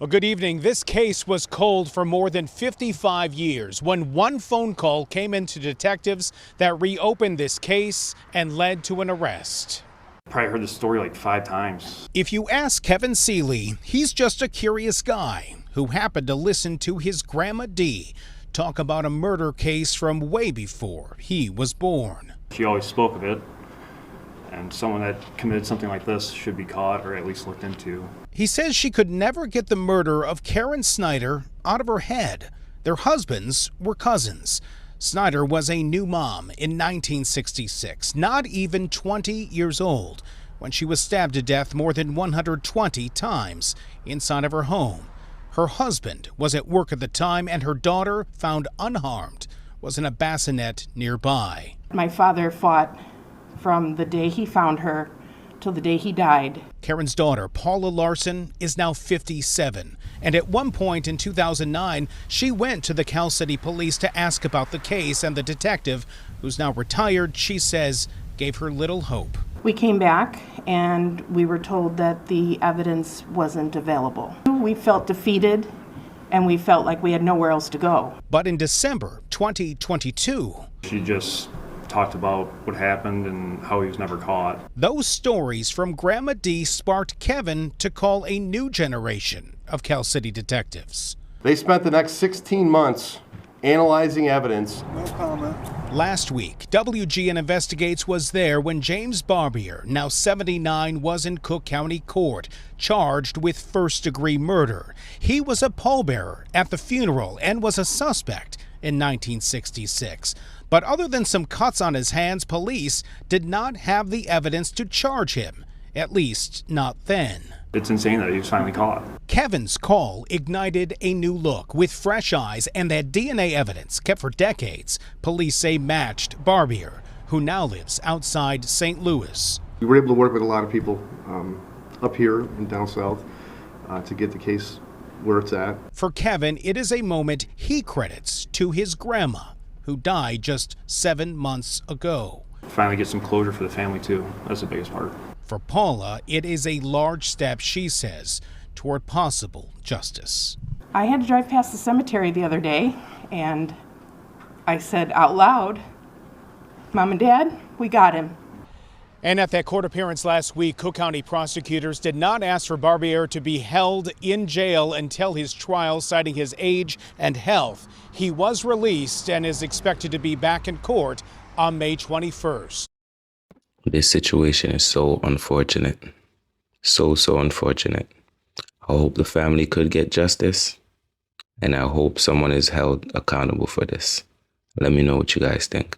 Well, good evening. This case was cold for more than 55 years when one phone call came into detectives that reopened this case and led to an arrest. Probably heard the story like 5 times. If you ask Kevin Seeley, he's just a curious guy who happened to listen to his Grandma Dee talk about a murder case from way before he was born. She always spoke of it, and someone that committed something like this should be caught or at least looked into. He says she could never get the murder of Karen Snider out of her head. Their husbands were cousins. Snider was a new mom in 1966, not even 20 years old, when she was stabbed to death more than 120 times inside of her home. Her husband was at work at the time, and her daughter, found unharmed, was in a bassinet nearby. My father fought from the day he found her till the day he died. Karen's daughter, Paula Larson, is now 57, and at one point in 2009, she went to the Cal City Police to ask about the case, and the detective, who's now retired, she says, gave her little hope. We came back and we were told that the evidence wasn't available. We felt defeated and we felt like we had nowhere else to go. But in December 2022, She just talked about what happened and how he was never caught. those stories from Grandma Dee sparked Kevin to call a new generation of Cal City detectives. They spent the next 16 months analyzing evidence. No comment. Last week, WGN Investigates was there when James Barbier, now 79, was in Cook County Court, charged with first-degree murder. He was a pallbearer at the funeral and was a suspect in 1966. But other than some cuts on his hands, police did not have the evidence to charge him, at least not then. It's insane that he was finally caught. Kevin's call ignited a new look with fresh eyes, and that DNA evidence kept for decades, police say matched Barbier, who now lives outside St. Louis. We were able to work with a lot of people up here and down south to get the case where it's at. For Kevin, it is a moment he credits to his grandma, who died just 7 months ago. Finally get some closure for the family too. That's the biggest part. For Paula, it is a large step, she says, toward possible justice. I had to drive past the cemetery the other day and I said out loud, "Mom and Dad, we got him." And at that court appearance last week, Cook County prosecutors did not ask for Barbier to be held in jail until his trial, citing his age and health. He was released and is expected to be back in court on May 21st. This situation is so unfortunate. So unfortunate. I hope the family could get justice, and I hope someone is held accountable for this. Let me know what you guys think.